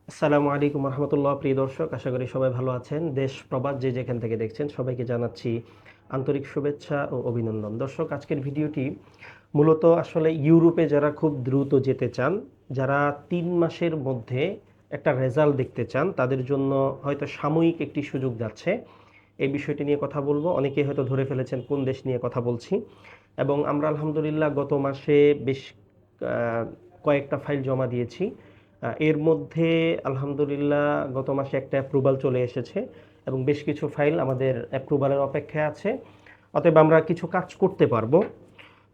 আসসালামু আলাইকুম রহমতুল্লাহ। প্রিয় দর্শক, আশা করি সবাই ভালো আছেন। দেশ প্রবাস যে যেখান থেকে দেখছেন সবাইকে জানাচ্ছি আন্তরিক শুভেচ্ছা ও অভিনন্দন। দর্শক, আজকের ভিডিওটি মূলত আসলে ইউরোপে যারা খুব দ্রুত যেতে চান, যারা 3 মাসের মধ্যে একটা রেজাল্ট দেখতে চান, তাদের জন্য হয়তো সাময়িক একটি সুযোগ যাচ্ছে। এই বিষয়টি নিয়ে কথা বলবো। অনেকেই হয়তো ধরে ফেলেছেন কোন দেশ নিয়ে কথা বলছি। এবং আমরা আলহামদুলিল্লাহ গত মাসে বেশ কয়েকটা ফাইল জমা দিয়েছি। এর মধ্যে আলহামদুলিল্লাহ গত মাসে একটা অ্যাপ্রুভাল চলে এসেছে এবং বেশ কিছু ফাইল আমাদের অ্যাপ্রুভালের অপেক্ষায় আছে। অতএব আমরা কিছু কাজ করতে পারবো।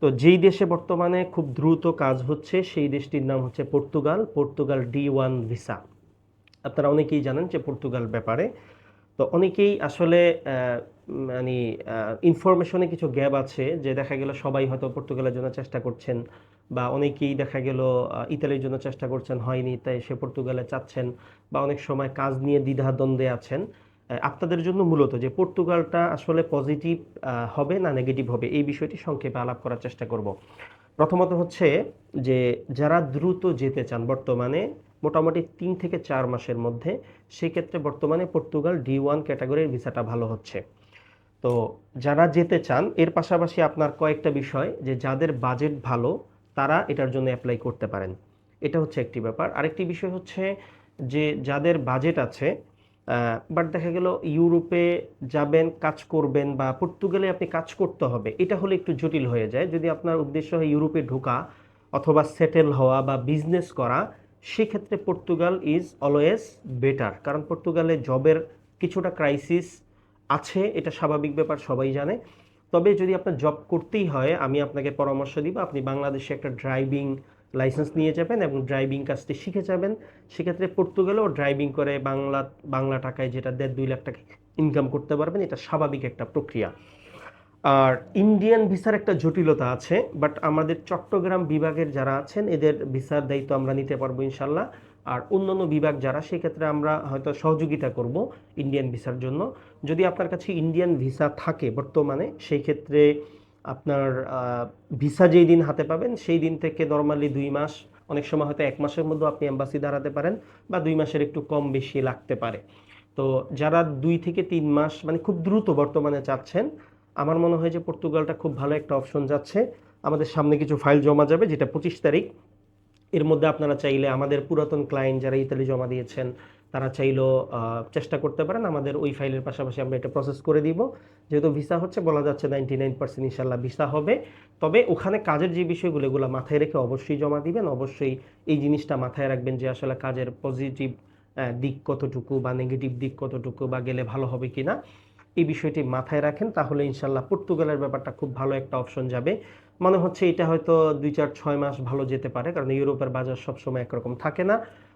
তো যেই দেশে বর্তমানে খুব দ্রুত কাজ হচ্ছে সেই দেশটির নাম হচ্ছে পর্তুগাল। Portugal D1 visa. আপনারা অনেকেই জানেন যে পর্তুগাল ব্যাপারে। তো অনেকেই আসলে মানে ইনফরমেশনে কিছু গ্যাপ আছে, যে দেখা গেল সবাই হয়তো পর্তুগালের জন্য চেষ্টা করছেন, বা অনেকেই দেখা গেল ইতালির জন্য চেষ্টা করছেন, হয়নি, তাই সে পর্তুগালে চাচ্ছেন, বা অনেক সময় কাজ নিয়ে দ্বিধাদ্বন্দ্বে আছেন। আপনাদের জন্য মূলত যে পর্তুগালটা আসলে পজিটিভ হবে না নেগেটিভ হবে, এই বিষয়টি সংক্ষেপে আলাপ করার চেষ্টা করব। প্রথমত হচ্ছে যে যারা দ্রুত যেতে চান বর্তমানে মোটামুটি 3 থেকে 4 মাসের মধ্যে, সেক্ষেত্রে বর্তমানে পর্তুগাল D1 ক্যাটাগরির ভিসাটা ভালো হচ্ছে। তো যারা যেতে চান, এর পাশাপাশি আপনার কয়েকটা বিষয়, যে যাদের বাজেট ভালো তারা এটার জন্য অ্যাপ্লাই করতে পারেন। এটা হচ্ছে একটি ব্যাপার। আরেকটি বিষয় হচ্ছে যে যাদের বাজেট আছে বাট দেখা গেল ইউরোপে যাবেন, কাজ করবেন, বা পর্তুগালে আপনি কাজ করতে হবে, এটা হলে একটু জটিল হয়ে যায়। যদি আপনার উদ্দেশ্য হয় ইউরোপে ঢোকা অথবা সেটেল হওয়া বা বিজনেস করা, সেক্ষেত্রে পর্তুগাল ইজ অলওয়েজ বেটার। কারণ পর্তুগালে জবের কিছুটা ক্রাইসিস আছে, এটা স্বাভাবিক ব্যাপার, সবাই জানে। তবে যদি আপনার জব করতেই হয়, আমি আপনাকে পরামর্শ দিব আপনি বাংলাদেশে একটা ড্রাইভিং লাইসেন্স নিয়ে যাবেন এবং ড্রাইভিং কাজটি শিখে যাবেন। সেক্ষেত্রে পর্তুগালেও ড্রাইভিং করে বাংলা বাংলা টাকায় যেটা 1.5-2 লাখ টাকা ইনকাম করতে পারবেন, এটা স্বাভাবিক একটা প্রক্রিয়া। আর ইন্ডিয়ান ভিসার একটা জটিলতা আছে, বাট আমাদের চট্টগ্রাম বিভাগের যারা আছেন এদের ভিসার দায়িত্ব আমরা নিতে পারবো ইনশাল্লাহ। আর অন্যান্য বিভাগ যারা, সেক্ষেত্রে আমরা হয়তো সহযোগিতা করব ইন্ডিয়ান ভিসার জন্য। যদি আপনার কাছে ইন্ডিয়ান ভিসা থাকে বর্তমানে, সেই ক্ষেত্রে আপনার ভিসা যেই দিন হাতে পাবেন সেই দিন থেকে নর্মালি 2 মাস, অনেক সময় হয়তো 1 মাসের মধ্যে আপনি এম্বাসি দাঁড়াতে পারেন, বা 2 মাসের একটু কম বেশি লাগতে পারে। তো যারা 2 থেকে 3 মাস মানে খুব দ্রুত বর্তমানে চাচ্ছেন, আমার মনে হয় যে পর্তুগালটা খুব ভালো একটা অপশন যাচ্ছে। আমাদের সামনে কিছু ফাইল জমা যাবে, যেটা 25 তারিখ। এর মধ্যে আপনারা চাইলে আমাদের পুরাতন ক্লায়েন্ট যারা ইতালি জমা দিয়েছেন, তারা চাইলেও চেষ্টা করতে পারেন। আমাদের ওই ফাইলের পাশাপাশি আমরা এটা প্রসেস করে দিব। যেহেতু ভিসা হচ্ছে, বলা যাচ্ছে 99% ইনশাল্লাহ ভিসা হবে। তবে ওখানে কাজের যে বিষয়গুলো, এগুলো মাথায় রেখে অবশ্যই জমা দিবেন। অবশ্যই এই জিনিসটা মাথায় রাখবেন যে আসলে কাজের পজিটিভ দিক কতটুকু, বা নেগেটিভ দিক কতটুকু, বা গেলে ভালো হবে কিনা, এই বিষয়টি মাথায় রাখেন, তাহলে ইনশাল্লাহ পর্তুগালের ব্যাপারটা খুব ভালো একটা অপশন যাবে। মনে হচ্ছে এটা হয়তো 2, 4, 6 মাস ভালো যেতে পারে, কারণ ইউরোপের বাজার সবসময় একরকম থাকে না।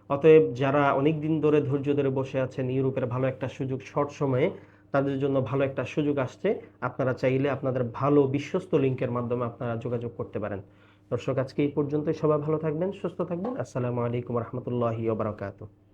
অতএব যারা অনেক দিন ধরে ধৈর্য ধরে বসে আছেন ইউরোপের ভালো একটা সুযোগ শর্ট সময়ে, তাদের জন্য ভালো একটা সুযোগ আসছে। আপনারা চাইলে আপনাদের ভালো বিশ্বস্ত লিঙ্কের মাধ্যমে আপনারা যোগাযোগ করতে পারেন। দর্শক, আজকে এই পর্যন্তই। সবাই ভালো থাকবেন, সুস্থ থাকবেন। আসসালামু আলাইকুম রহমতুল্লাহি ওয়া বারাকাতুহু।